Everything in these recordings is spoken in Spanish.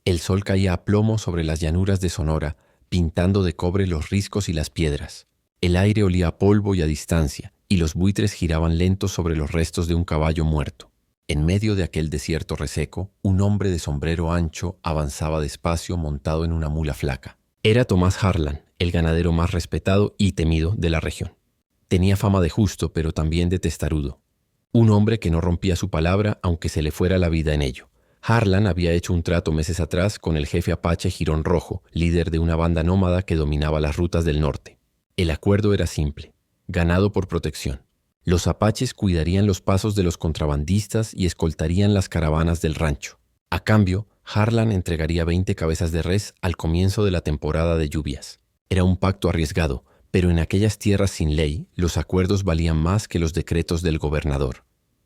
El sol caía a plomo sobre las llanuras de Sonora, pintando de cobre los riscos y las piedras. El aire olía a polvo y a distancia, y los buitres giraban lentos sobre los restos de un caballo muerto. En medio de aquel desierto reseco, un hombre de sombrero ancho avanzaba despacio montado en una mula flaca. Era Tomás Harlan, el ganadero más respetado y temido de la región. Tenía fama de justo, pero también de testarudo. Un hombre que no rompía su palabra aunque se le fuera la vida en ello. Harlan había hecho un trato meses atrás con el jefe apache Girón Rojo, líder de una banda nómada que dominaba las rutas del norte. El acuerdo era simple: ganado por protección. Los apaches cuidarían los pasos de los contrabandistas y escoltarían las caravanas del rancho. A cambio, Harlan entregaría 20 cabezas de res al comienzo de la temporada de lluvias. Era un pacto arriesgado, pero en aquellas tierras sin ley, los acuerdos valían más que los decretos del gobernador.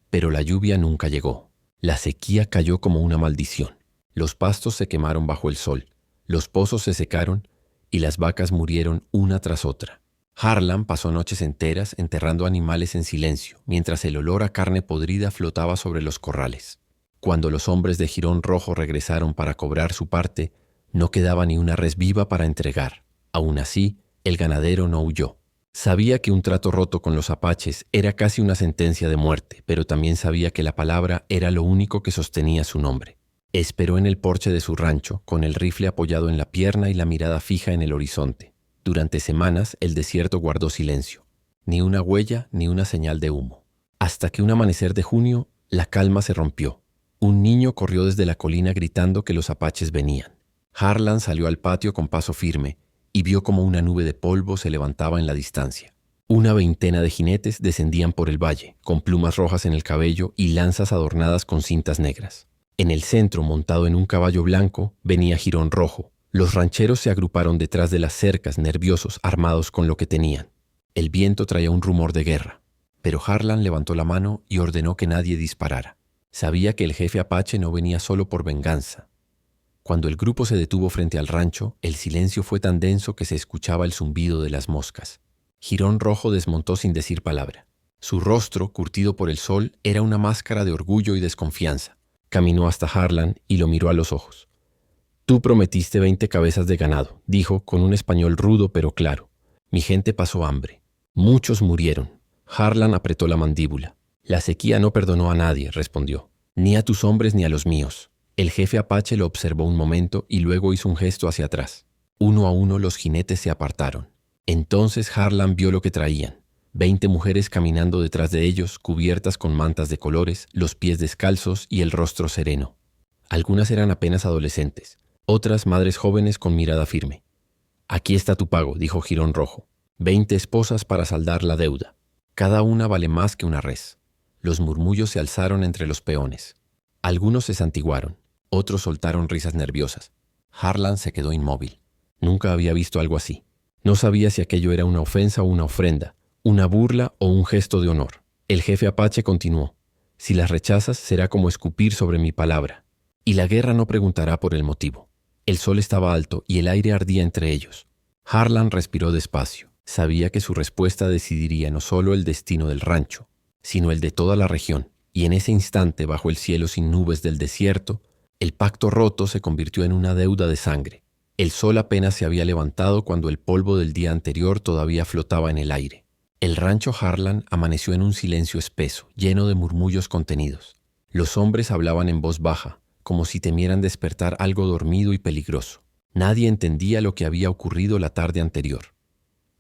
Pero la lluvia nunca llegó. La sequía cayó como una maldición. Los pastos se quemaron bajo el sol, los pozos se secaron y las vacas murieron una tras otra. Harlan pasó noches enteras enterrando animales en silencio, mientras el olor a carne podrida flotaba sobre los corrales. Cuando los hombres de Girón Rojo regresaron para cobrar su parte, no quedaba ni una res viva para entregar. Aún así, el ganadero no huyó. Sabía que un trato roto con los apaches era casi una sentencia de muerte, pero también sabía que la palabra era lo único que sostenía su nombre. Esperó en el porche de su rancho, con el rifle apoyado en la pierna y la mirada fija en el horizonte. Durante semanas el desierto guardó silencio. Ni una huella, ni una señal de humo. Hasta que un amanecer de junio, la calma se rompió. Un niño corrió desde la colina gritando que los apaches venían. Harlan salió al patio con paso firme y vio como una nube de polvo se levantaba en la distancia. Una veintena de jinetes descendían por el valle, con plumas rojas en el cabello y lanzas adornadas con cintas negras. En el centro, montado en un caballo blanco, venía Girón Rojo. Los rancheros se agruparon detrás de las cercas, nerviosos, armados con lo que tenían. El viento traía un rumor de guerra, pero Harlan levantó la mano y ordenó que nadie disparara. Sabía que el jefe apache no venía solo por venganza. Cuando el grupo se detuvo frente al rancho, el silencio fue tan denso que se escuchaba el zumbido de las moscas. Girón Rojo desmontó sin decir palabra. Su rostro, curtido por el sol, era una máscara de orgullo y desconfianza. Caminó hasta Harlan y lo miró a los ojos. «Tú prometiste 20 cabezas de ganado», dijo con un español rudo pero claro. «Mi gente pasó hambre. Muchos murieron». Harlan apretó la mandíbula. «La sequía no perdonó a nadie», respondió. «Ni a tus hombres ni a los míos». El jefe apache lo observó un momento y luego hizo un gesto hacia atrás. Uno a uno los jinetes se apartaron. Entonces Harlan vio lo que traían. 20 mujeres caminando detrás de ellos, cubiertas con mantas de colores, los pies descalzos y el rostro sereno. Algunas eran apenas adolescentes, otras madres jóvenes con mirada firme. «Aquí está tu pago», dijo Girón Rojo. 20 esposas para saldar la deuda. Cada una vale más que una res. Los murmullos se alzaron entre los peones. Algunos se santiguaron. Otros soltaron risas nerviosas. Harlan se quedó inmóvil. Nunca había visto algo así. No sabía si aquello era una ofensa o una ofrenda, una burla o un gesto de honor. El jefe apache continuó. «Si las rechazas, será como escupir sobre mi palabra. Y la guerra no preguntará por el motivo». El sol estaba alto y el aire ardía entre ellos. Harlan respiró despacio. Sabía que su respuesta decidiría no solo el destino del rancho, sino el de toda la región. Y en ese instante, bajo el cielo sin nubes del desierto, el pacto roto se convirtió en una deuda de sangre. El sol apenas se había levantado cuando el polvo del día anterior todavía flotaba en el aire. El rancho Harlan amaneció en un silencio espeso, lleno de murmullos contenidos. Los hombres hablaban en voz baja, como si temieran despertar algo dormido y peligroso. Nadie entendía lo que había ocurrido la tarde anterior.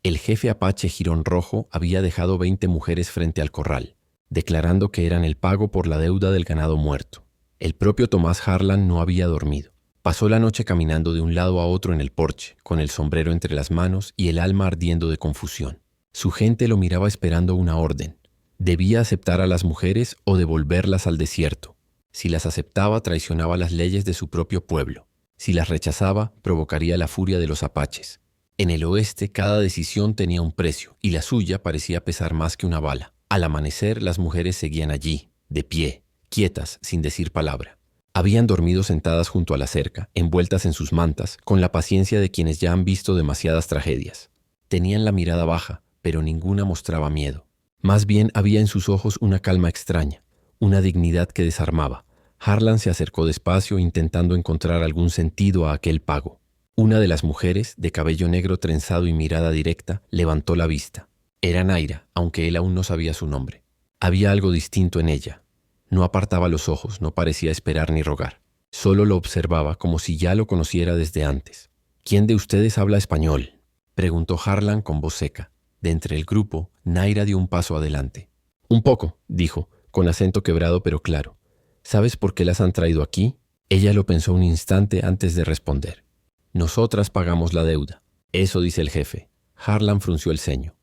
El jefe apache Girón Rojo había dejado 20 mujeres frente al corral, declarando que eran el pago por la deuda del ganado muerto. El propio Tomás Harlan no había dormido. Pasó la noche caminando de un lado a otro en el porche, con el sombrero entre las manos y el alma ardiendo de confusión. Su gente lo miraba esperando una orden. Debía aceptar a las mujeres o devolverlas al desierto. Si las aceptaba, traicionaba las leyes de su propio pueblo. Si las rechazaba, provocaría la furia de los apaches. En el oeste, cada decisión tenía un precio, y la suya parecía pesar más que una bala. Al amanecer, las mujeres seguían allí, de pie, quietas, sin decir palabra. Habían dormido sentadas junto a la cerca, envueltas en sus mantas, con la paciencia de quienes ya han visto demasiadas tragedias. Tenían la mirada baja, pero ninguna mostraba miedo. Más bien había en sus ojos una calma extraña, una dignidad que desarmaba. Harlan se acercó despacio intentando encontrar algún sentido a aquel pago. Una de las mujeres, de cabello negro trenzado y mirada directa, levantó la vista. Era Naira, aunque él aún no sabía su nombre. Había algo distinto en ella. No apartaba los ojos, no parecía esperar ni rogar. Solo lo observaba como si ya lo conociera desde antes. «¿Quién de ustedes habla español?», preguntó Harlan con voz seca. De entre el grupo, Naira dio un paso adelante. «Un poco», dijo, con acento quebrado pero claro. «¿Sabes por qué las han traído aquí?». Ella lo pensó un instante antes de responder. «Nosotras pagamos la deuda». «Eso dice el jefe». Harlan frunció el ceño.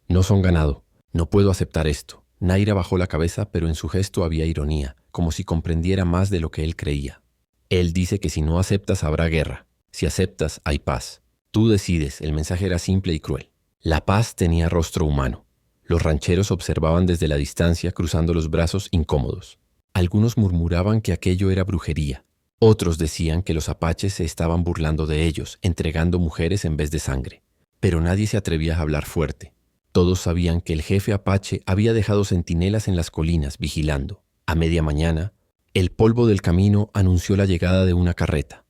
«No son ganado. No puedo aceptar esto». Naira bajó la cabeza, pero en su gesto había ironía, como si comprendiera más de lo que él creía. «Él dice que si no aceptas habrá guerra. Si aceptas, hay paz. Tú decides». El mensaje era simple y cruel. La paz tenía rostro humano. Los rancheros observaban desde la distancia, cruzando los brazos incómodos. Algunos murmuraban que aquello era brujería. Otros decían que los apaches se estaban burlando de ellos, entregando mujeres en vez de sangre. Pero nadie se atrevía a hablar fuerte. Todos sabían que el jefe apache había dejado centinelas en las colinas vigilando. A media mañana, el polvo del camino anunció la llegada de una carreta.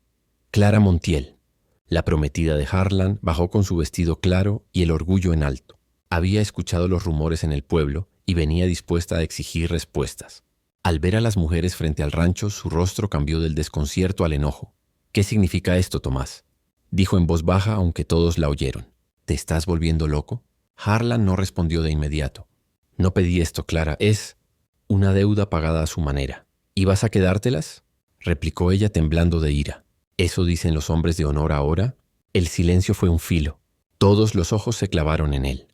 Clara Montiel, la prometida de Harlan, bajó con su vestido claro y el orgullo en alto. Había escuchado los rumores en el pueblo y venía dispuesta a exigir respuestas. Al ver a las mujeres frente al rancho, su rostro cambió del desconcierto al enojo. «¿Qué significa esto, Tomás?», dijo en voz baja, aunque todos la oyeron. «¿Te estás volviendo loco?». Harlan no respondió de inmediato. «No pedí esto, Clara. Es una deuda pagada a su manera». «¿Y vas a quedártelas?», replicó ella temblando de ira. «¿Eso dicen los hombres de honor ahora?». El silencio fue un filo. Todos los ojos se clavaron en él.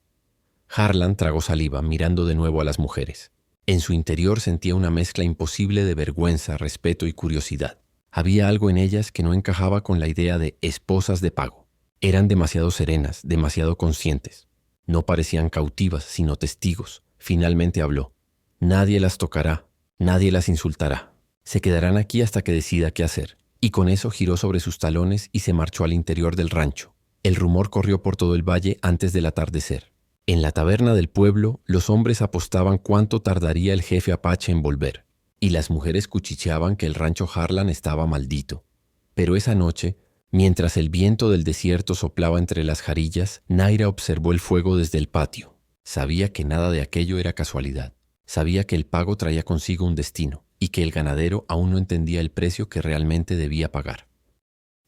Harlan tragó saliva, mirando de nuevo a las mujeres. En su interior sentía una mezcla imposible de vergüenza, respeto y curiosidad. Había algo en ellas que no encajaba con la idea de esposas de pago. Eran demasiado serenas, demasiado conscientes. No parecían cautivas, sino testigos. Finalmente habló. «Nadie las tocará, nadie las insultará. Se quedarán aquí hasta que decida qué hacer». Y con eso giró sobre sus talones y se marchó al interior del rancho. El rumor corrió por todo el valle antes del atardecer. En la taberna del pueblo, los hombres apostaban cuánto tardaría el jefe apache en volver, y las mujeres cuchicheaban que el rancho Harlan estaba maldito. Pero esa noche, mientras el viento del desierto soplaba entre las jarillas, Naira observó el fuego desde el patio. Sabía que nada de aquello era casualidad. Sabía que el pago traía consigo un destino, y que el ganadero aún no entendía el precio que realmente debía pagar.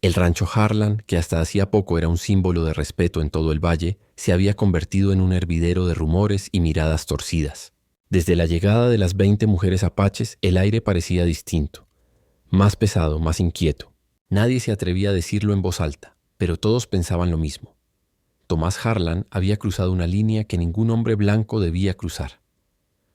El rancho Harlan, que hasta hacía poco era un símbolo de respeto en todo el valle, se había convertido en un hervidero de rumores y miradas torcidas. Desde la llegada de las 20 mujeres apaches, el aire parecía distinto, más pesado, más inquieto. Nadie se atrevía a decirlo en voz alta, pero todos pensaban lo mismo. Tomás Harlan había cruzado una línea que ningún hombre blanco debía cruzar.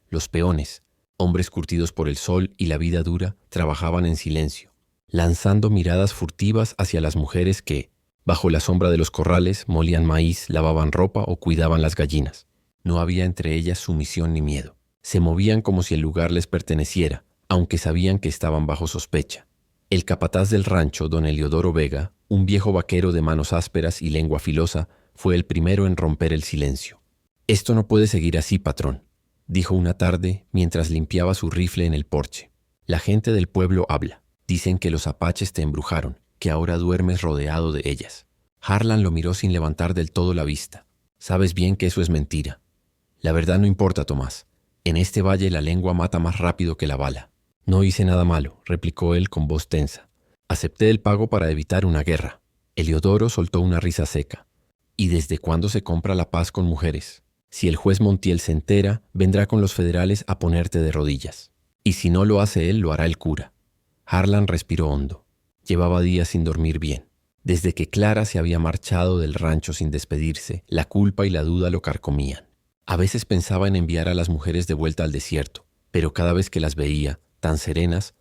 Los peones, hombres curtidos por el sol y la vida dura, trabajaban en silencio, lanzando miradas furtivas hacia las mujeres que, bajo la sombra de los corrales, molían maíz, lavaban ropa o cuidaban las gallinas. No había entre ellas sumisión ni miedo. Se movían como si el lugar les perteneciera, aunque sabían que estaban bajo sospecha. El capataz del rancho, don Eliodoro Vega, un viejo vaquero de manos ásperas y lengua filosa, fue el primero en romper el silencio. «Esto no puede seguir así, patrón», dijo una tarde mientras limpiaba su rifle en el porche. «La gente del pueblo habla. Dicen que los apaches te embrujaron, que ahora duermes rodeado de ellas». Harlan lo miró sin levantar del todo la vista. «Sabes bien que eso es mentira». «La verdad no importa, Tomás. En este valle la lengua mata más rápido que la bala». «No hice nada malo», replicó él con voz tensa. «Acepté el pago para evitar una guerra». Eliodoro soltó una risa seca. «¿Y desde cuándo se compra la paz con mujeres? Si el juez Montiel se entera, vendrá con los federales a ponerte de rodillas. Y si no lo hace él, lo hará el cura». Harlan respiró hondo. Llevaba días sin dormir bien. Desde que Clara se había marchado del rancho sin despedirse, la culpa y la duda lo carcomían. A veces pensaba en enviar a las mujeres de vuelta al desierto, pero cada vez que las veía, tan serenas,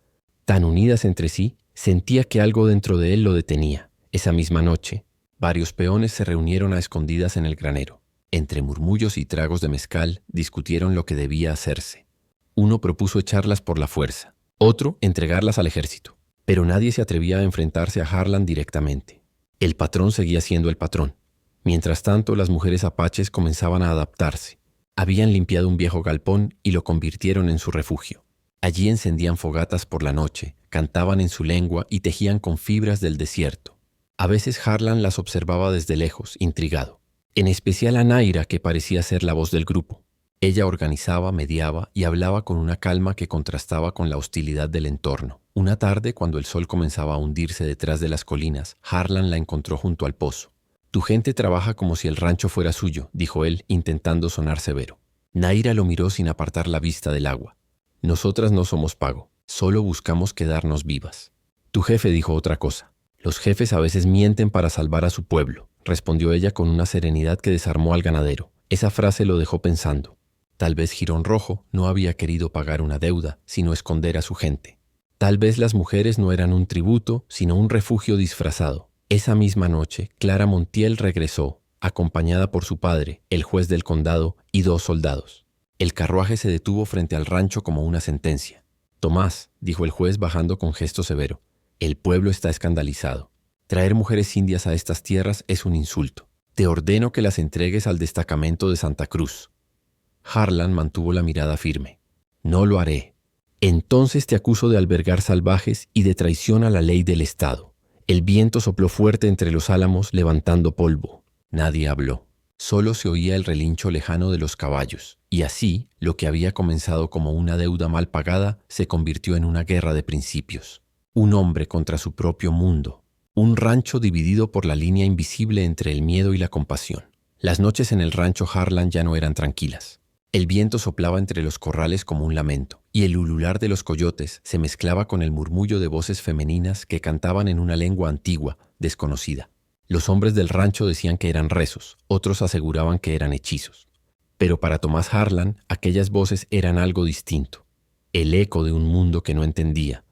tan unidas entre sí, sentía que algo dentro de él lo detenía. Esa misma noche, varios peones se reunieron a escondidas en el granero. Entre murmullos y tragos de mezcal, discutieron lo que debía hacerse. Uno propuso echarlas por la fuerza, otro entregarlas al ejército, pero nadie se atrevía a enfrentarse a Harlan directamente. El patrón seguía siendo el patrón. Mientras tanto, las mujeres apaches comenzaban a adaptarse. Habían limpiado un viejo galpón y lo convirtieron en su refugio. Allí encendían fogatas por la noche, cantaban en su lengua y tejían con fibras del desierto. A veces Harlan las observaba desde lejos, intrigado. En especial a Naira, que parecía ser la voz del grupo. Ella organizaba, mediaba y hablaba con una calma que contrastaba con la hostilidad del entorno. Una tarde, cuando el sol comenzaba a hundirse detrás de las colinas, Harlan la encontró junto al pozo. «Tu gente trabaja como si el rancho fuera suyo», dijo él, intentando sonar severo. Naira lo miró sin apartar la vista del agua. «Nosotras no somos pago, solo buscamos quedarnos vivas». «Tu jefe dijo otra cosa. Los jefes a veces mienten para salvar a su pueblo», respondió ella con una serenidad que desarmó al ganadero. Esa frase lo dejó pensando. Tal vez Jirón Rojo no había querido pagar una deuda, sino esconder a su gente. Tal vez las mujeres no eran un tributo, sino un refugio disfrazado. Esa misma noche, Clara Montiel regresó, acompañada por su padre, el juez del condado, y 2 soldados. El carruaje se detuvo frente al rancho como una sentencia. «Tomás», dijo el juez bajando con gesto severo, «el pueblo está escandalizado. Traer mujeres indias a estas tierras es un insulto. Te ordeno que las entregues al destacamento de Santa Cruz». Harlan mantuvo la mirada firme. «No lo haré. Entonces te acuso de albergar salvajes y de traición a la ley del Estado». El viento sopló fuerte entre los álamos, levantando polvo. Nadie habló. Solo se oía el relincho lejano de los caballos, y así, lo que había comenzado como una deuda mal pagada se convirtió en una guerra de principios. Un hombre contra su propio mundo. Un rancho dividido por la línea invisible entre el miedo y la compasión. Las noches en el rancho Harlan ya no eran tranquilas. El viento soplaba entre los corrales como un lamento, y el ulular de los coyotes se mezclaba con el murmullo de voces femeninas que cantaban en una lengua antigua, desconocida. Los hombres del rancho decían que eran rezos, otros aseguraban que eran hechizos. Pero para Tomás Harlan, aquellas voces eran algo distinto. El eco de un mundo que no entendía.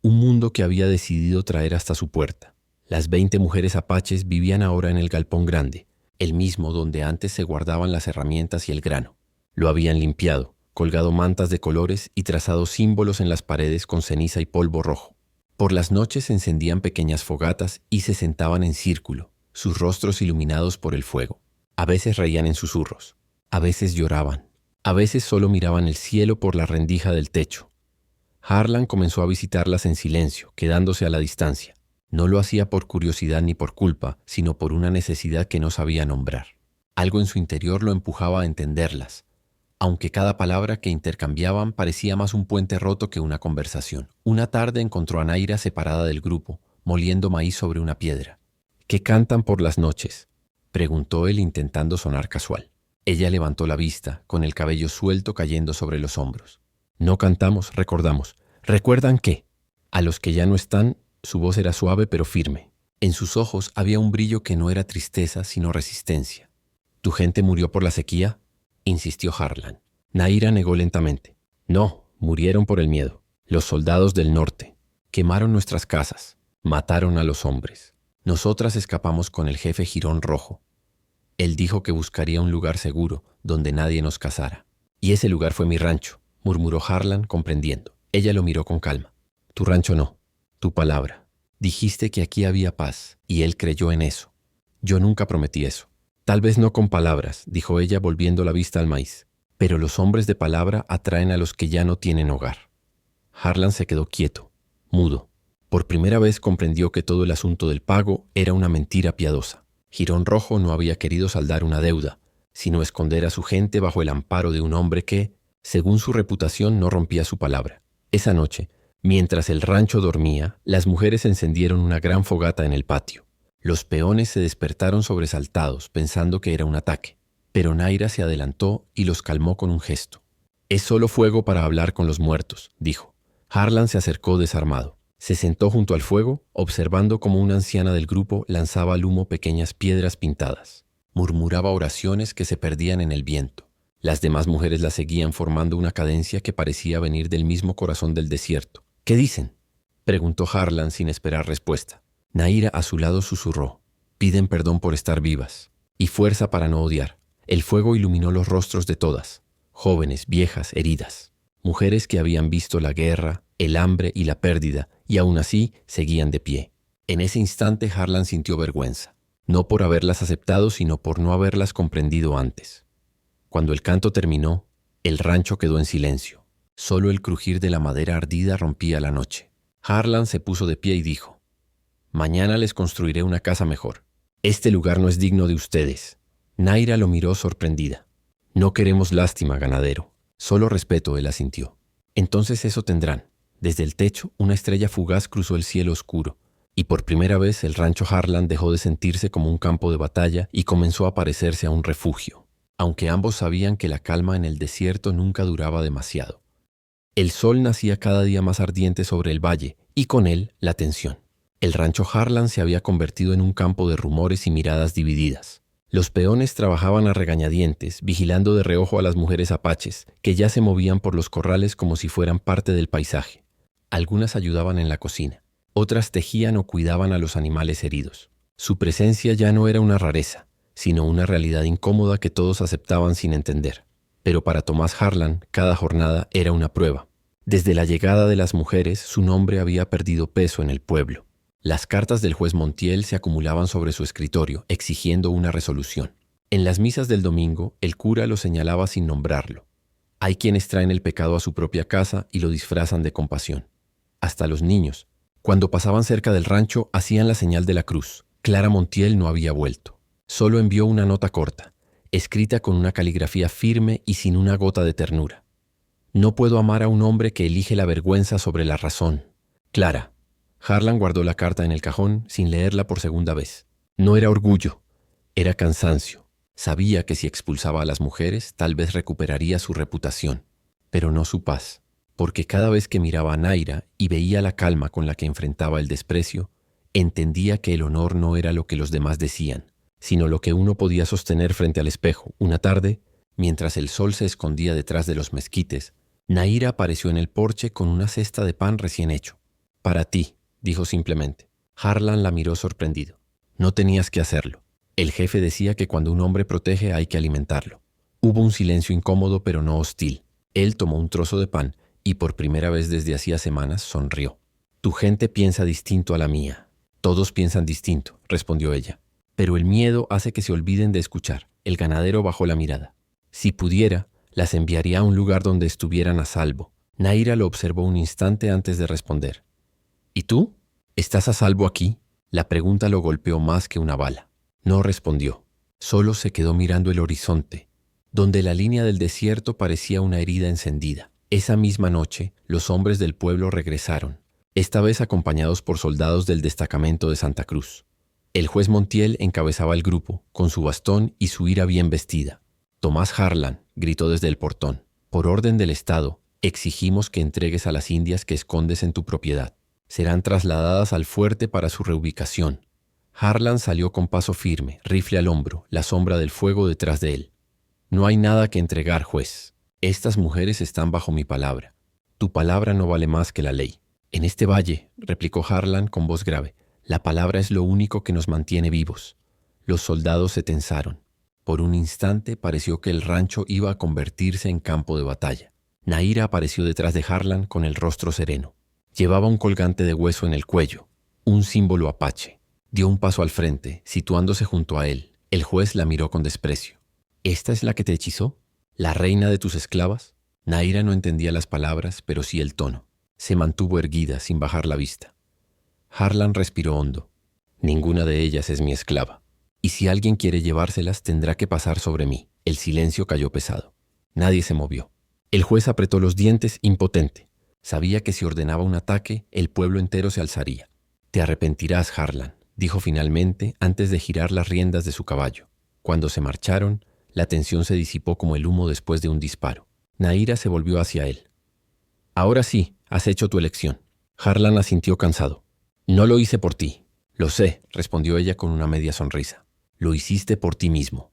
Un mundo que había decidido traer hasta su puerta. Las 20 mujeres apaches vivían ahora en el galpón grande, el mismo donde antes se guardaban las herramientas y el grano. Lo habían limpiado, colgado mantas de colores y trazado símbolos en las paredes con ceniza y polvo rojo. Por las noches se encendían pequeñas fogatas y se sentaban en círculo, sus rostros iluminados por el fuego. A veces reían en susurros, a veces lloraban, a veces solo miraban el cielo por la rendija del techo. Harlan comenzó a visitarlas en silencio, quedándose a la distancia. No lo hacía por curiosidad ni por culpa, sino por una necesidad que no sabía nombrar. Algo en su interior lo empujaba a entenderlas, aunque cada palabra que intercambiaban parecía más un puente roto que una conversación. Una tarde encontró a Naira separada del grupo, moliendo maíz sobre una piedra. «¿Qué cantan por las noches?», preguntó él intentando sonar casual. Ella levantó la vista, con el cabello suelto cayendo sobre los hombros. «No cantamos, recordamos. ¿Recuerdan qué?». A los que ya no están, su voz era suave pero firme. En sus ojos había un brillo que no era tristeza, sino resistencia. «¿Tu gente murió por la sequía?», insistió Harlan. Naira negó lentamente. «No, murieron por el miedo. Los soldados del norte quemaron nuestras casas, mataron a los hombres. Nosotras escapamos con el jefe Jirón Rojo. Él dijo que buscaría un lugar seguro donde nadie nos cazara. Y ese lugar fue mi rancho», murmuró Harlan, comprendiendo. Ella lo miró con calma. «Tu rancho no, tu palabra. Dijiste que aquí había paz, y él creyó en eso. Yo nunca prometí eso». «Tal vez no con palabras», dijo ella volviendo la vista al maíz, «pero los hombres de palabra atraen a los que ya no tienen hogar». Harlan se quedó quieto, mudo. Por primera vez comprendió que todo el asunto del pago era una mentira piadosa. Jirón Rojo no había querido saldar una deuda, sino esconder a su gente bajo el amparo de un hombre que, según su reputación, no rompía su palabra. Esa noche, mientras el rancho dormía, las mujeres encendieron una gran fogata en el patio. Los peones se despertaron sobresaltados, pensando que era un ataque, pero Naira se adelantó y los calmó con un gesto. «Es solo fuego para hablar con los muertos», dijo. Harlan se acercó desarmado. Se sentó junto al fuego, observando cómo una anciana del grupo lanzaba al humo pequeñas piedras pintadas. Murmuraba oraciones que se perdían en el viento. Las demás mujeres la seguían formando una cadencia que parecía venir del mismo corazón del desierto. «¿Qué dicen?», preguntó Harlan sin esperar respuesta. Naira a su lado susurró: «Piden perdón por estar vivas y fuerza para no odiar». El fuego iluminó los rostros de todas, jóvenes, viejas, heridas, mujeres que habían visto la guerra, el hambre y la pérdida, y aún así seguían de pie. En ese instante Harlan sintió vergüenza, no por haberlas aceptado, sino por no haberlas comprendido antes. Cuando el canto terminó, el rancho quedó en silencio. Solo el crujir de la madera ardida rompía la noche. Harlan se puso de pie y dijo: «Mañana les construiré una casa mejor. Este lugar no es digno de ustedes». Naira lo miró sorprendida. «No queremos lástima, ganadero. Solo respeto», él asintió. «Entonces eso tendrán». Desde el techo, una estrella fugaz cruzó el cielo oscuro, y por primera vez el rancho Harlan dejó de sentirse como un campo de batalla y comenzó a parecerse a un refugio, aunque ambos sabían que la calma en el desierto nunca duraba demasiado. El sol nacía cada día más ardiente sobre el valle, y con él la tensión. El rancho Harlan se había convertido en un campo de rumores y miradas divididas. Los peones trabajaban a regañadientes, vigilando de reojo a las mujeres apaches, que ya se movían por los corrales como si fueran parte del paisaje. Algunas ayudaban en la cocina, otras tejían o cuidaban a los animales heridos. Su presencia ya no era una rareza, sino una realidad incómoda que todos aceptaban sin entender. Pero para Tomás Harlan, cada jornada era una prueba. Desde la llegada de las mujeres, su nombre había perdido peso en el pueblo. Las cartas del juez Montiel se acumulaban sobre su escritorio, exigiendo una resolución. En las misas del domingo, el cura lo señalaba sin nombrarlo. Hay quienes traen el pecado a su propia casa y lo disfrazan de compasión. Hasta los niños. Cuando pasaban cerca del rancho, hacían la señal de la cruz. Clara Montiel no había vuelto. Solo envió una nota corta, escrita con una caligrafía firme y sin una gota de ternura. «No puedo amar a un hombre que elige la vergüenza sobre la razón. Clara». Harlan guardó la carta en el cajón sin leerla por segunda vez. No era orgullo, era cansancio. Sabía que si expulsaba a las mujeres, tal vez recuperaría su reputación, pero no su paz, porque cada vez que miraba a Naira y veía la calma con la que enfrentaba el desprecio, entendía que el honor no era lo que los demás decían, sino lo que uno podía sostener frente al espejo. Una tarde, mientras el sol se escondía detrás de los mezquites, Naira apareció en el porche con una cesta de pan recién hecho. «Para ti», dijo simplemente. Harlan la miró sorprendido. «No tenías que hacerlo. El jefe decía que cuando un hombre protege hay que alimentarlo». Hubo un silencio incómodo pero no hostil. Él tomó un trozo de pan y por primera vez desde hacía semanas sonrió. «Tu gente piensa distinto a la mía». «Todos piensan distinto», respondió ella. «Pero el miedo hace que se olviden de escuchar». El ganadero bajó la mirada. «Si pudiera, las enviaría a un lugar donde estuvieran a salvo». Naira lo observó un instante antes de responder. «¿Y tú? ¿Estás a salvo aquí?». La pregunta lo golpeó más que una bala. No respondió. Solo se quedó mirando el horizonte, donde la línea del desierto parecía una herida encendida. Esa misma noche, los hombres del pueblo regresaron, esta vez acompañados por soldados del destacamento de Santa Cruz. El juez Montiel encabezaba el grupo, con su bastón y su ira bien vestida. «Tomás Harlan», gritó desde el portón, «por orden del Estado, exigimos que entregues a las indias que escondes en tu propiedad. Serán trasladadas al fuerte para su reubicación». Harlan salió con paso firme, rifle al hombro, la sombra del fuego detrás de él. «No hay nada que entregar, juez. Estas mujeres están bajo mi palabra. Tu palabra no vale más que la ley». «En este valle», replicó Harlan con voz grave, «la palabra es lo único que nos mantiene vivos». Los soldados se tensaron. Por un instante pareció que el rancho iba a convertirse en campo de batalla. Naira apareció detrás de Harlan con el rostro sereno. Llevaba un colgante de hueso en el cuello, un símbolo apache. Dio un paso al frente, situándose junto a él. El juez la miró con desprecio. «¿Esta es la que te hechizó? ¿La reina de tus esclavas?». Naira no entendía las palabras, pero sí el tono. Se mantuvo erguida, sin bajar la vista. Harlan respiró hondo. «Ninguna de ellas es mi esclava. Y si alguien quiere llevárselas, tendrá que pasar sobre mí». El silencio cayó pesado. Nadie se movió. El juez apretó los dientes, impotente. Sabía que si ordenaba un ataque, el pueblo entero se alzaría. «Te arrepentirás, Harlan», dijo finalmente antes de girar las riendas de su caballo. Cuando se marcharon, la tensión se disipó como el humo después de un disparo. Naira se volvió hacia él. «Ahora sí, has hecho tu elección». Harlan asintió cansado. «No lo hice por ti». «Lo sé», respondió ella con una media sonrisa. «Lo hiciste por ti mismo».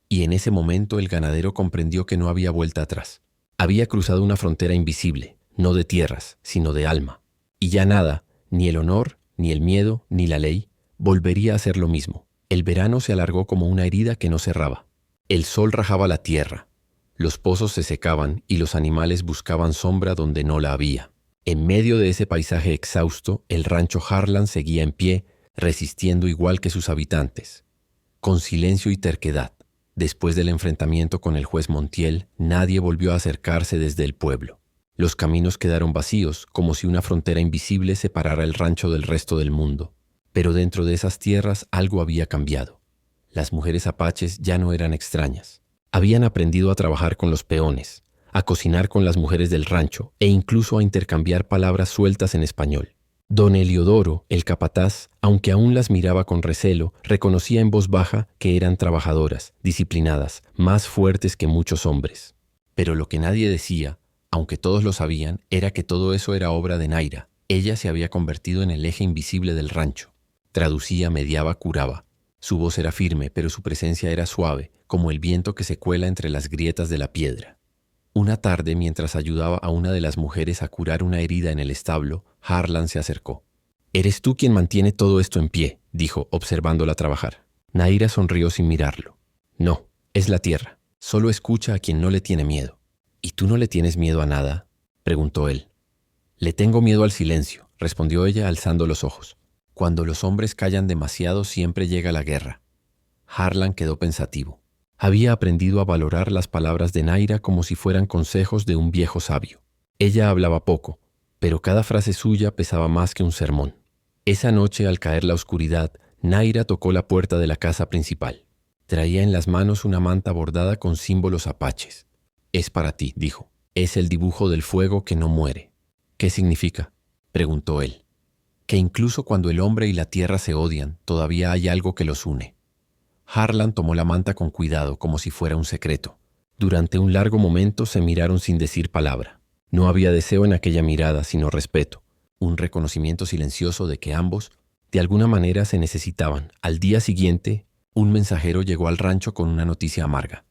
Y en ese momento el ganadero comprendió que no había vuelta atrás. Había cruzado una frontera invisible, no de tierras, sino de alma. Y ya nada, ni el honor, ni el miedo, ni la ley, volvería a ser lo mismo. El verano se alargó como una herida que no cerraba. El sol rajaba la tierra. Los pozos se secaban y los animales buscaban sombra donde no la había. En medio de ese paisaje exhausto, el rancho Harlan seguía en pie, resistiendo igual que sus habitantes. Con silencio y terquedad. Después del enfrentamiento con el juez Montiel, nadie volvió a acercarse desde el pueblo. Los caminos quedaron vacíos, como si una frontera invisible separara el rancho del resto del mundo. Pero dentro de esas tierras algo había cambiado. Las mujeres apaches ya no eran extrañas. Habían aprendido a trabajar con los peones, a cocinar con las mujeres del rancho e incluso a intercambiar palabras sueltas en español. Don Heliodoro, el capataz, aunque aún las miraba con recelo, reconocía en voz baja que eran trabajadoras, disciplinadas, más fuertes que muchos hombres. Pero lo que nadie decía, aunque todos lo sabían, era que todo eso era obra de Naira. Ella se había convertido en el eje invisible del rancho. Traducía, mediaba, curaba. Su voz era firme, pero su presencia era suave, como el viento que se cuela entre las grietas de la piedra. Una tarde, mientras ayudaba a una de las mujeres a curar una herida en el establo, Harlan se acercó. «Eres tú quien mantiene todo esto en pie», dijo, observándola trabajar. Naira sonrió sin mirarlo. «No, es la tierra. Solo escucha a quien no le tiene miedo». «¿Y tú no le tienes miedo a nada?», preguntó él. «Le tengo miedo al silencio», respondió ella alzando los ojos. «Cuando los hombres callan demasiado siempre llega la guerra». Harlan quedó pensativo. Había aprendido a valorar las palabras de Naira como si fueran consejos de un viejo sabio. Ella hablaba poco, pero cada frase suya pesaba más que un sermón. Esa noche, al caer la oscuridad, Naira tocó la puerta de la casa principal. Traía en las manos una manta bordada con símbolos apaches. «Es para ti», dijo. «Es el dibujo del fuego que no muere». «¿Qué significa?», preguntó él. «Que incluso cuando el hombre y la tierra se odian, todavía hay algo que los une». Harlan tomó la manta con cuidado, como si fuera un secreto. Durante un largo momento se miraron sin decir palabra. No había deseo en aquella mirada, sino respeto, un reconocimiento silencioso de que ambos, de alguna manera, se necesitaban. Al día siguiente, un mensajero llegó al rancho con una noticia amarga.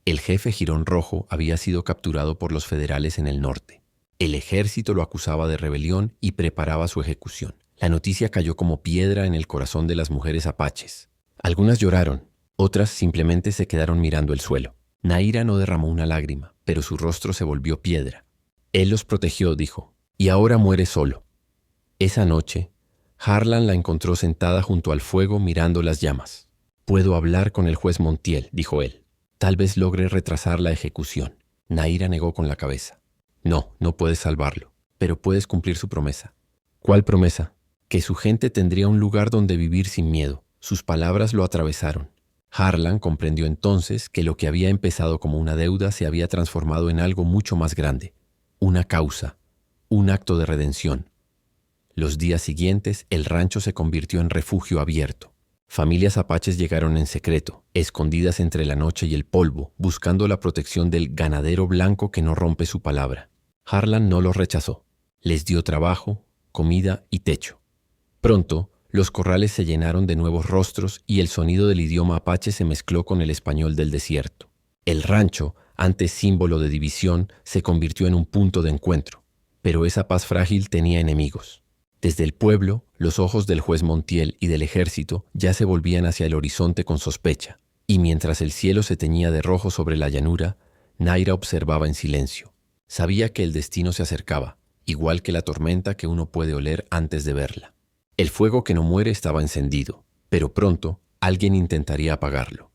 El jefe Jirón Rojo había sido capturado por los federales en el norte. El ejército lo acusaba de rebelión y preparaba su ejecución. La noticia cayó como piedra en el corazón de las mujeres apaches. Algunas lloraron, otras simplemente se quedaron mirando el suelo. Naira no derramó una lágrima, pero su rostro se volvió piedra. «Él los protegió», dijo, «y ahora muere solo». Esa noche, Harlan la encontró sentada junto al fuego mirando las llamas. «Puedo hablar con el juez Montiel», dijo él. «Tal vez logre retrasar la ejecución». Naira negó con la cabeza. «No, no puedes salvarlo, pero puedes cumplir su promesa». «¿Cuál promesa?» «Que su gente tendría un lugar donde vivir sin miedo». Sus palabras lo atravesaron. Harlan comprendió entonces que lo que había empezado como una deuda se había transformado en algo mucho más grande. Una causa, un acto de redención. Los días siguientes, el rancho se convirtió en refugio abierto. Familias apaches llegaron en secreto, escondidas entre la noche y el polvo, buscando la protección del ganadero blanco que no rompe su palabra. Harlan no los rechazó. Les dio trabajo, comida y techo. Pronto, los corrales se llenaron de nuevos rostros y el sonido del idioma apache se mezcló con el español del desierto. El rancho, antes símbolo de división, se convirtió en un punto de encuentro. Pero esa paz frágil tenía enemigos. Desde el pueblo, los ojos del juez Montiel y del ejército ya se volvían hacia el horizonte con sospecha. Y mientras el cielo se teñía de rojo sobre la llanura, Naira observaba en silencio. Sabía que el destino se acercaba, igual que la tormenta que uno puede oler antes de verla. El fuego que no muere estaba encendido, pero pronto alguien intentaría apagarlo.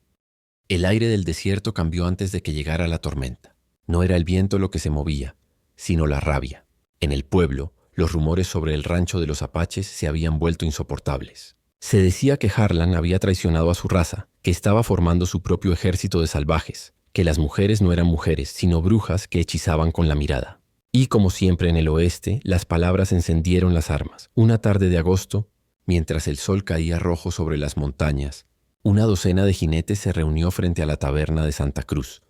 El aire del desierto cambió antes de que llegara la tormenta. No era el viento lo que se movía, sino la rabia. En el pueblo, los rumores sobre el rancho de los apaches se habían vuelto insoportables. Se decía que Harlan había traicionado a su raza, que estaba formando su propio ejército de salvajes, que las mujeres no eran mujeres, sino brujas que hechizaban con la mirada. Y como siempre en el oeste, las palabras encendieron las armas. Una tarde de agosto, mientras el sol caía rojo sobre las montañas, una docena de jinetes se reunió frente a la taberna de Santa Cruz.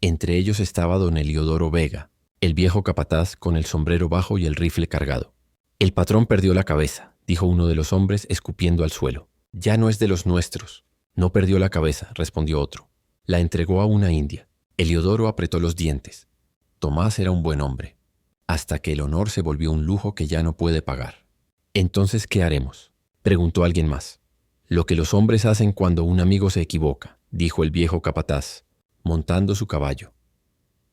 Entre ellos estaba don Heliodoro Vega, el viejo capataz con el sombrero bajo y el rifle cargado. «El patrón perdió la cabeza», dijo uno de los hombres escupiendo al suelo. «Ya no es de los nuestros». «No perdió la cabeza», respondió otro. «La entregó a una india». Heliodoro apretó los dientes. Tomás era un buen hombre. Hasta que el honor se volvió un lujo que ya no puede pagar. «¿Entonces qué haremos?», preguntó alguien más. «Lo que los hombres hacen cuando un amigo se equivoca», dijo el viejo capataz, montando su caballo.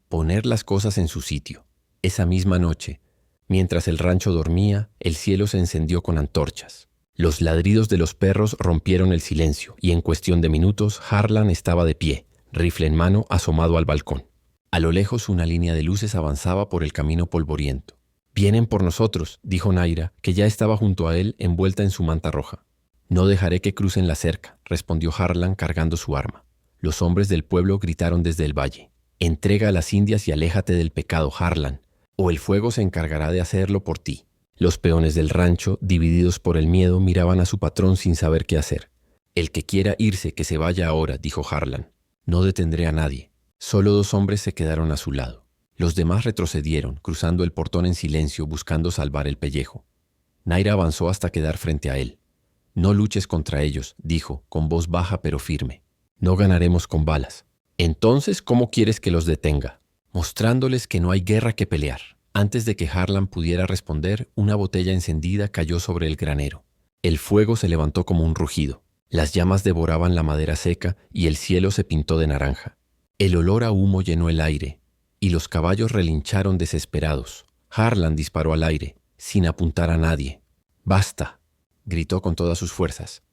«Poner las cosas en su sitio». Esa misma noche, mientras el rancho dormía, el cielo se encendió con antorchas. Los ladridos de los perros rompieron el silencio y en cuestión de minutos Harlan estaba de pie, rifle en mano, asomado al balcón. A lo lejos una línea de luces avanzaba por el camino polvoriento. «Vienen por nosotros», dijo Naira, que ya estaba junto a él envuelta en su manta roja. «No dejaré que crucen la cerca», respondió Harlan cargando su arma. Los hombres del pueblo gritaron desde el valle. «Entrega a las indias y aléjate del pecado, Harlan, o el fuego se encargará de hacerlo por ti». Los peones del rancho, divididos por el miedo, miraban a su patrón sin saber qué hacer. «El que quiera irse, que se vaya ahora», dijo Harlan. «No detendré a nadie». Solo 2 hombres se quedaron a su lado. Los demás retrocedieron, cruzando el portón en silencio, buscando salvar el pellejo. Naira avanzó hasta quedar frente a él. «No luches contra ellos», dijo, con voz baja pero firme. «No ganaremos con balas». «Entonces, ¿cómo quieres que los detenga?» «Mostrándoles que no hay guerra que pelear». Antes de que Harlan pudiera responder, una botella encendida cayó sobre el granero. El fuego se levantó como un rugido. Las llamas devoraban la madera seca y el cielo se pintó de naranja. El olor a humo llenó el aire, y los caballos relincharon desesperados. Harlan disparó al aire, sin apuntar a nadie. «¡Basta!», gritó con todas sus fuerzas.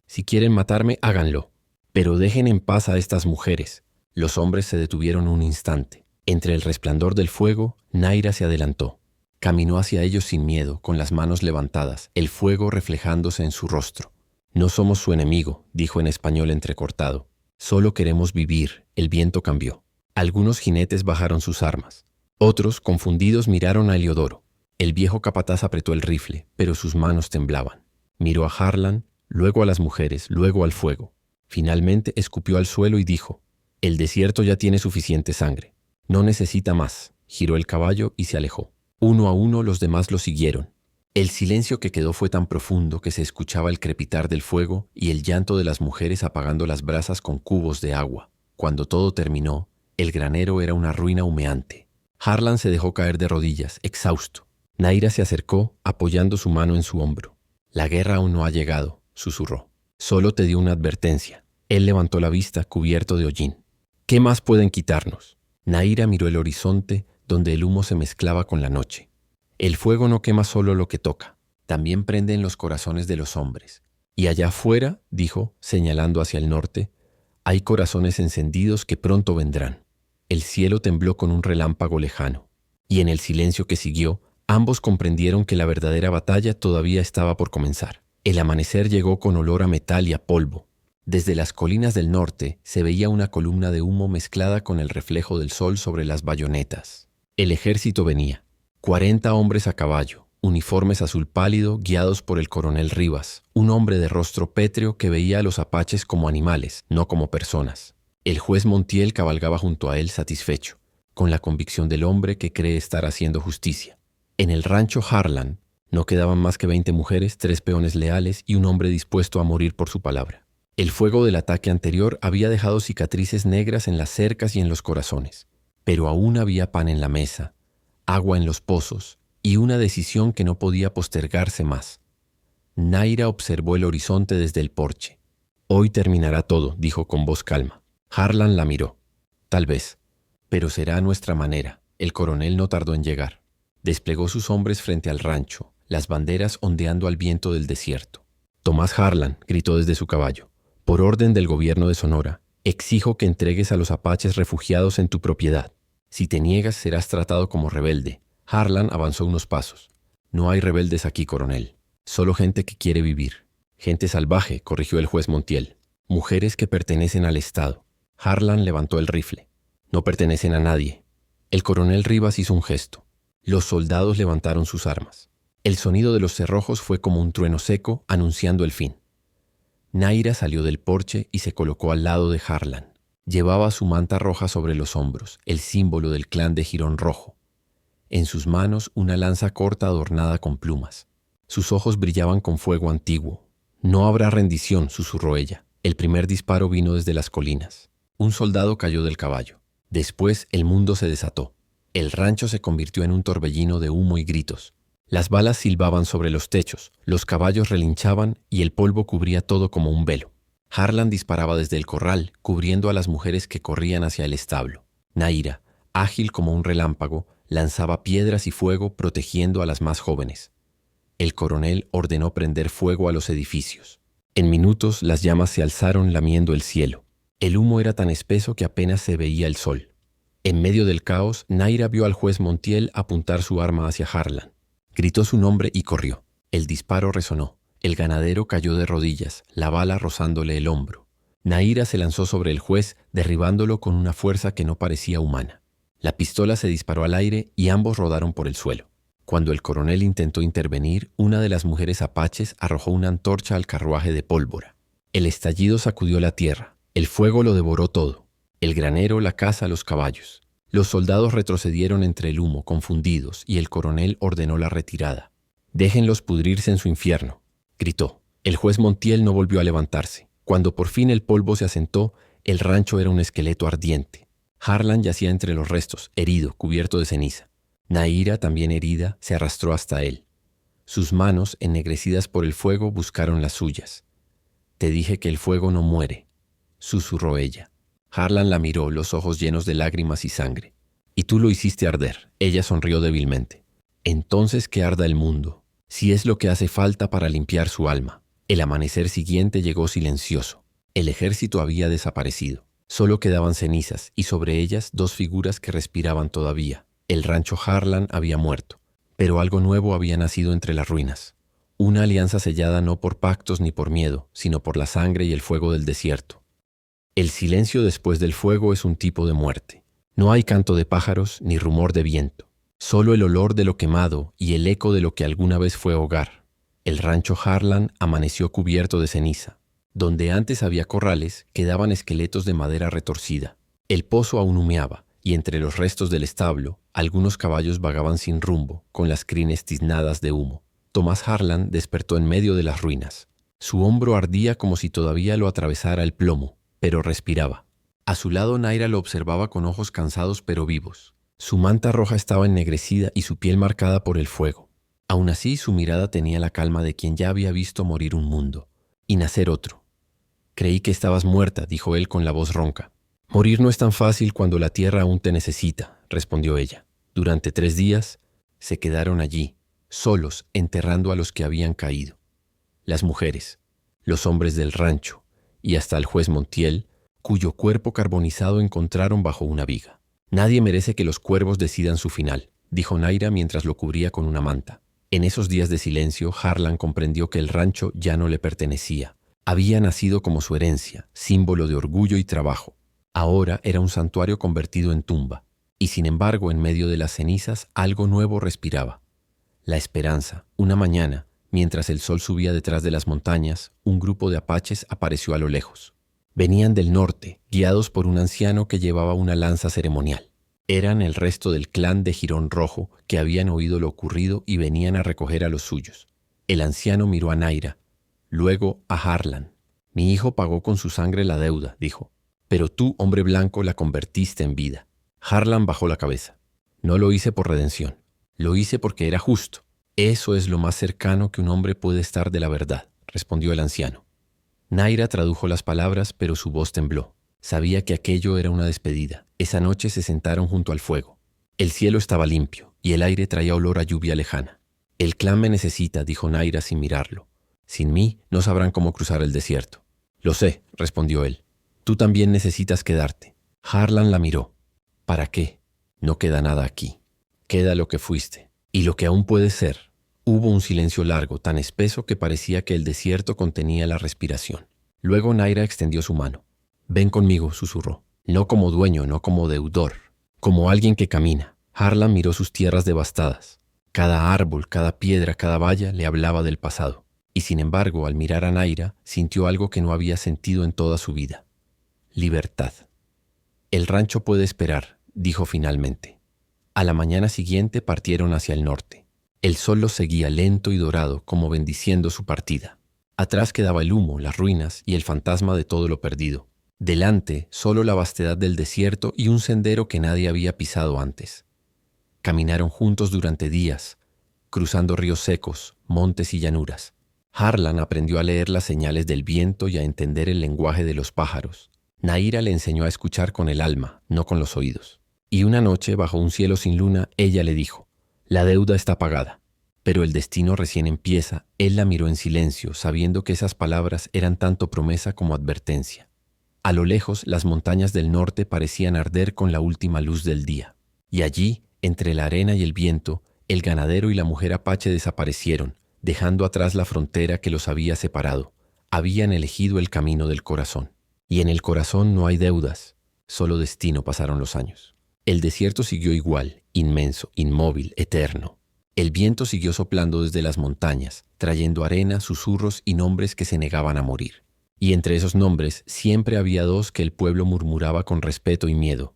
«Si quieren matarme, háganlo, pero dejen en paz a estas mujeres». Los hombres se detuvieron un instante. Entre el resplandor del fuego, Naira se adelantó. Caminó hacia ellos sin miedo, con las manos levantadas, el fuego reflejándose en su rostro. «No somos su enemigo», dijo en español entrecortado. «Solo queremos vivir». El viento cambió. Algunos jinetes bajaron sus armas. Otros, confundidos, miraron a Heliodoro. El viejo capataz apretó el rifle, pero sus manos temblaban. Miró a Harlan, luego a las mujeres, luego al fuego. Finalmente escupió al suelo y dijo: «El desierto ya tiene suficiente sangre. No necesita más». Giró el caballo y se alejó. Uno a uno los demás lo siguieron. El silencio que quedó fue tan profundo que se escuchaba el crepitar del fuego y el llanto de las mujeres apagando las brasas con cubos de agua. Cuando todo terminó, el granero era una ruina humeante. Harlan se dejó caer de rodillas, exhausto. Naira se acercó, apoyando su mano en su hombro. «La guerra aún no ha llegado», susurró. «Solo te dio una advertencia». Él levantó la vista, cubierto de hollín. «¿Qué más pueden quitarnos?» Naira miró el horizonte, donde el humo se mezclaba con la noche. «El fuego no quema solo lo que toca, también prende en los corazones de los hombres. Y allá afuera», dijo, señalando hacia el norte, «hay corazones encendidos que pronto vendrán». El cielo tembló con un relámpago lejano, y en el silencio que siguió, ambos comprendieron que la verdadera batalla todavía estaba por comenzar. El amanecer llegó con olor a metal y a polvo. Desde las colinas del norte se veía una columna de humo mezclada con el reflejo del sol sobre las bayonetas. El ejército venía. 40 hombres a caballo, uniformes azul pálido, guiados por el coronel Rivas, un hombre de rostro pétreo que veía a los apaches como animales, no como personas. El juez Montiel cabalgaba junto a él satisfecho, con la convicción del hombre que cree estar haciendo justicia. En el rancho Harlan no quedaban más que 20 mujeres, 3 peones leales y un hombre dispuesto a morir por su palabra. El fuego del ataque anterior había dejado cicatrices negras en las cercas y en los corazones, pero aún había pan en la mesa, agua en los pozos y una decisión que no podía postergarse más. Naira observó el horizonte desde el porche. «Hoy terminará todo», dijo con voz calma. Harlan la miró. «Tal vez, pero será a nuestra manera». El coronel no tardó en llegar. Desplegó sus hombres frente al rancho, las banderas ondeando al viento del desierto. «Tomás Harlan», gritó desde su caballo, «por orden del gobierno de Sonora, exijo que entregues a los apaches refugiados en tu propiedad. Si te niegas, serás tratado como rebelde». Harlan avanzó unos pasos. «No hay rebeldes aquí, coronel. Solo gente que quiere vivir». «Gente salvaje», corrigió el juez Montiel. «Mujeres que pertenecen al Estado». Harlan levantó el rifle. «No pertenecen a nadie». El coronel Rivas hizo un gesto. Los soldados levantaron sus armas. El sonido de los cerrojos fue como un trueno seco, anunciando el fin. Naira salió del porche y se colocó al lado de Harlan. Llevaba su manta roja sobre los hombros, el símbolo del clan de Jirón Rojo. En sus manos una lanza corta adornada con plumas. Sus ojos brillaban con fuego antiguo. «No habrá rendición», susurró ella. El primer disparo vino desde las colinas. Un soldado cayó del caballo. Después el mundo se desató. El rancho se convirtió en un torbellino de humo y gritos. Las balas silbaban sobre los techos, los caballos relinchaban y el polvo cubría todo como un velo. Harlan disparaba desde el corral, cubriendo a las mujeres que corrían hacia el establo. Naira, ágil como un relámpago, lanzaba piedras y fuego protegiendo a las más jóvenes. El coronel ordenó prender fuego a los edificios. En minutos las llamas se alzaron lamiendo el cielo. El humo era tan espeso que apenas se veía el sol. En medio del caos, Naira vio al juez Montiel apuntar su arma hacia Harlan. Gritó su nombre y corrió. El disparo resonó. El ganadero cayó de rodillas, la bala rozándole el hombro. Naira se lanzó sobre el juez, derribándolo con una fuerza que no parecía humana. La pistola se disparó al aire y ambos rodaron por el suelo. Cuando el coronel intentó intervenir, una de las mujeres apaches arrojó una antorcha al carruaje de pólvora. El estallido sacudió la tierra. El fuego lo devoró todo. El granero, la casa, los caballos. Los soldados retrocedieron entre el humo, confundidos, y el coronel ordenó la retirada. «Déjenlos pudrirse en su infierno», gritó. El juez Montiel no volvió a levantarse. Cuando por fin el polvo se asentó, el rancho era un esqueleto ardiente. Harlan yacía entre los restos, herido, cubierto de ceniza. Naira, también herida, se arrastró hasta él. Sus manos, ennegrecidas por el fuego, buscaron las suyas. «Te dije que el fuego no muere», susurró ella. Harlan la miró, los ojos llenos de lágrimas y sangre. «Y tú lo hiciste arder», ella sonrió débilmente. «Entonces que arda el mundo, si es lo que hace falta para limpiar su alma». El amanecer siguiente llegó silencioso. El ejército había desaparecido. Solo quedaban cenizas y sobre ellas dos figuras que respiraban todavía. El rancho Harlan había muerto, pero algo nuevo había nacido entre las ruinas. Una alianza sellada no por pactos ni por miedo, sino por la sangre y el fuego del desierto. El silencio después del fuego es un tipo de muerte. No hay canto de pájaros ni rumor de viento. Solo el olor de lo quemado y el eco de lo que alguna vez fue hogar. El rancho Harlan amaneció cubierto de ceniza. Donde antes había corrales, quedaban esqueletos de madera retorcida. El pozo aún humeaba, y entre los restos del establo, algunos caballos vagaban sin rumbo, con las crines tiznadas de humo. Tomás Harlan despertó en medio de las ruinas. Su hombro ardía como si todavía lo atravesara el plomo, pero respiraba. A su lado Naira lo observaba con ojos cansados pero vivos. Su manta roja estaba ennegrecida y su piel marcada por el fuego. Aún así, su mirada tenía la calma de quien ya había visto morir un mundo y nacer otro. «Creí que estabas muerta», dijo él con la voz ronca. «Morir no es tan fácil cuando la tierra aún te necesita», respondió ella. Durante 3 días se quedaron allí, solos, enterrando a los que habían caído. Las mujeres, los hombres del rancho y hasta el juez Montiel, cuyo cuerpo carbonizado encontraron bajo una viga. «Nadie merece que los cuervos decidan su final», dijo Naira mientras lo cubría con una manta. En esos días de silencio, Harlan comprendió que el rancho ya no le pertenecía. Había nacido como su herencia, símbolo de orgullo y trabajo. Ahora era un santuario convertido en tumba. Y sin embargo, en medio de las cenizas, algo nuevo respiraba. La esperanza. Una mañana, mientras el sol subía detrás de las montañas, un grupo de apaches apareció a lo lejos. Venían del norte, guiados por un anciano que llevaba una lanza ceremonial. Eran el resto del clan de Jirón Rojo que habían oído lo ocurrido y venían a recoger a los suyos. El anciano miró a Naira, luego a Harlan. «Mi hijo pagó con su sangre la deuda», dijo. «Pero tú, hombre blanco, la convertiste en vida». Harlan bajó la cabeza. «No lo hice por redención. Lo hice porque era justo. Eso es lo más cercano que un hombre puede estar de la verdad», respondió el anciano. Naira tradujo las palabras, pero su voz tembló. Sabía que aquello era una despedida. Esa noche se sentaron junto al fuego. El cielo estaba limpio y el aire traía olor a lluvia lejana. «El clan me necesita», dijo Naira sin mirarlo. «Sin mí no sabrán cómo cruzar el desierto». «Lo sé», respondió él. «Tú también necesitas quedarte». Harlan la miró. «¿Para qué? No queda nada aquí. Queda lo que fuiste y lo que aún puedes ser». Hubo un silencio largo, tan espeso que parecía que el desierto contenía la respiración. Luego Naira extendió su mano. «Ven conmigo», susurró. «No como dueño, no como deudor, como alguien que camina». Harlan miró sus tierras devastadas. Cada árbol, cada piedra, cada valla le hablaba del pasado. Y sin embargo, al mirar a Naira, sintió algo que no había sentido en toda su vida. Libertad. «El rancho puede esperar», dijo finalmente. A la mañana siguiente partieron hacia el norte. El sol los seguía lento y dorado, como bendiciendo su partida. Atrás quedaba el humo, las ruinas y el fantasma de todo lo perdido. Delante, solo la vastedad del desierto y un sendero que nadie había pisado antes. Caminaron juntos durante días, cruzando ríos secos, montes y llanuras. Harlan aprendió a leer las señales del viento y a entender el lenguaje de los pájaros. Naira le enseñó a escuchar con el alma, no con los oídos. Y una noche, bajo un cielo sin luna, ella le dijo: «La deuda está pagada». Pero el destino recién empieza. Él la miró en silencio, sabiendo que esas palabras eran tanto promesa como advertencia. A lo lejos, las montañas del norte parecían arder con la última luz del día. Y allí, entre la arena y el viento, el ganadero y la mujer apache desaparecieron, dejando atrás la frontera que los había separado. Habían elegido el camino del corazón. Y en el corazón no hay deudas, solo destino. Pasaron los años. El desierto siguió igual, inmenso, inmóvil, eterno. El viento siguió soplando desde las montañas, trayendo arena, susurros y nombres que se negaban a morir. Y entre esos nombres siempre había dos que el pueblo murmuraba con respeto y miedo: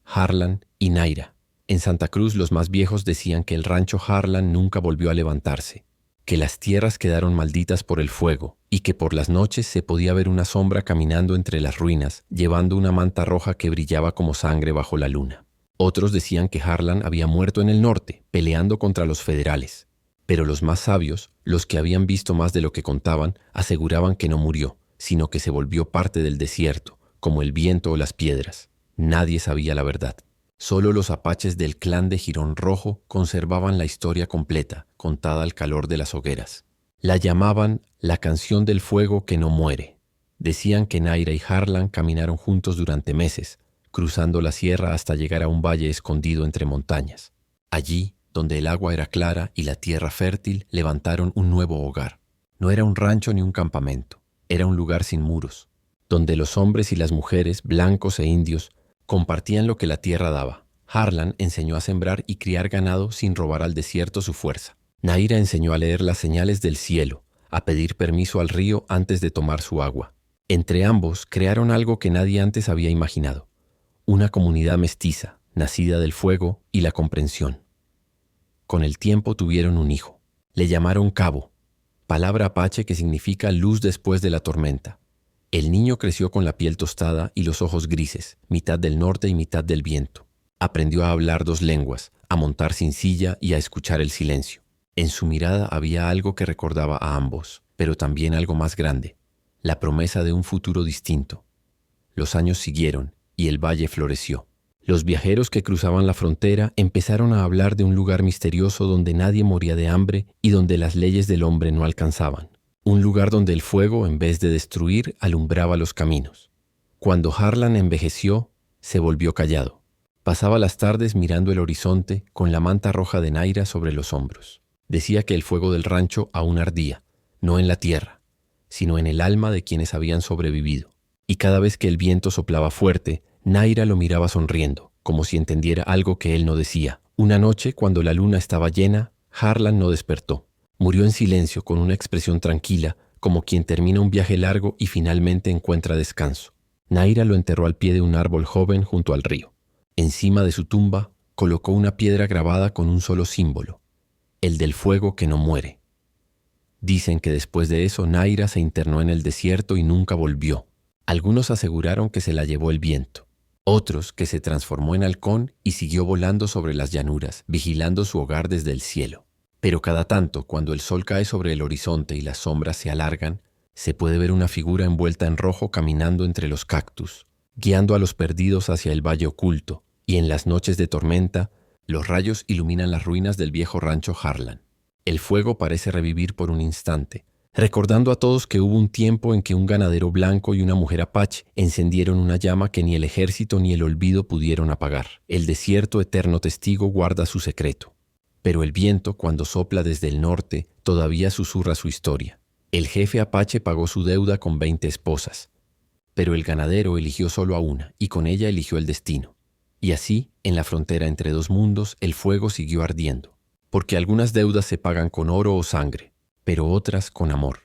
Harlan y Naira. En Santa Cruz los más viejos decían que el rancho Harlan nunca volvió a levantarse, que las tierras quedaron malditas por el fuego y que por las noches se podía ver una sombra caminando entre las ruinas, llevando una manta roja que brillaba como sangre bajo la luna. Otros decían que Harlan había muerto en el norte, peleando contra los federales. Pero los más sabios, los que habían visto más de lo que contaban, aseguraban que no murió, sino que se volvió parte del desierto, como el viento o las piedras. Nadie sabía la verdad. Solo los apaches del clan de Jirón Rojo conservaban la historia completa, contada al calor de las hogueras. La llamaban la canción del fuego que no muere. Decían que Naira y Harlan caminaron juntos durante meses, cruzando la sierra hasta llegar a un valle escondido entre montañas. Allí, donde el agua era clara y la tierra fértil, levantaron un nuevo hogar. No era un rancho ni un campamento, era un lugar sin muros, donde los hombres y las mujeres, blancos e indios, compartían lo que la tierra daba. Harlan enseñó a sembrar y criar ganado sin robar al desierto su fuerza. Naira enseñó a leer las señales del cielo, a pedir permiso al río antes de tomar su agua. Entre ambos crearon algo que nadie antes había imaginado: una comunidad mestiza, nacida del fuego y la comprensión. Con el tiempo tuvieron un hijo. Le llamaron Cabo, palabra apache que significa luz después de la tormenta. El niño creció con la piel tostada y los ojos grises, mitad del norte y mitad del viento. Aprendió a hablar dos lenguas, a montar sin silla y a escuchar el silencio. En su mirada había algo que recordaba a ambos, pero también algo más grande: la promesa de un futuro distinto. Los años siguieron y el valle floreció. Los viajeros que cruzaban la frontera empezaron a hablar de un lugar misterioso donde nadie moría de hambre y donde las leyes del hombre no alcanzaban. Un lugar donde el fuego, en vez de destruir, alumbraba los caminos. Cuando Harlan envejeció, se volvió callado. Pasaba las tardes mirando el horizonte con la manta roja de Naira sobre los hombros. Decía que el fuego del rancho aún ardía, no en la tierra, sino en el alma de quienes habían sobrevivido. Y cada vez que el viento soplaba fuerte, Naira lo miraba sonriendo, como si entendiera algo que él no decía. Una noche, cuando la luna estaba llena, Harlan no despertó. Murió en silencio, con una expresión tranquila, como quien termina un viaje largo y finalmente encuentra descanso. Naira lo enterró al pie de un árbol joven junto al río. Encima de su tumba colocó una piedra grabada con un solo símbolo: el del fuego que no muere. Dicen que después de eso Naira se internó en el desierto y nunca volvió. Algunos aseguraron que se la llevó el viento. Otros que se transformó en halcón y siguió volando sobre las llanuras, vigilando su hogar desde el cielo. Pero cada tanto, cuando el sol cae sobre el horizonte y las sombras se alargan, se puede ver una figura envuelta en rojo caminando entre los cactus, guiando a los perdidos hacia el valle oculto, y en las noches de tormenta, los rayos iluminan las ruinas del viejo rancho Harlan. El fuego parece revivir por un instante, recordando a todos que hubo un tiempo en que un ganadero blanco y una mujer apache encendieron una llama que ni el ejército ni el olvido pudieron apagar. El desierto, eterno testigo, guarda su secreto. Pero el viento, cuando sopla desde el norte, todavía susurra su historia. El jefe apache pagó su deuda con 20 esposas, pero el ganadero eligió solo a una, y con ella eligió el destino. Y así, en la frontera entre dos mundos, el fuego siguió ardiendo, porque algunas deudas se pagan con oro o sangre, pero otras con amor.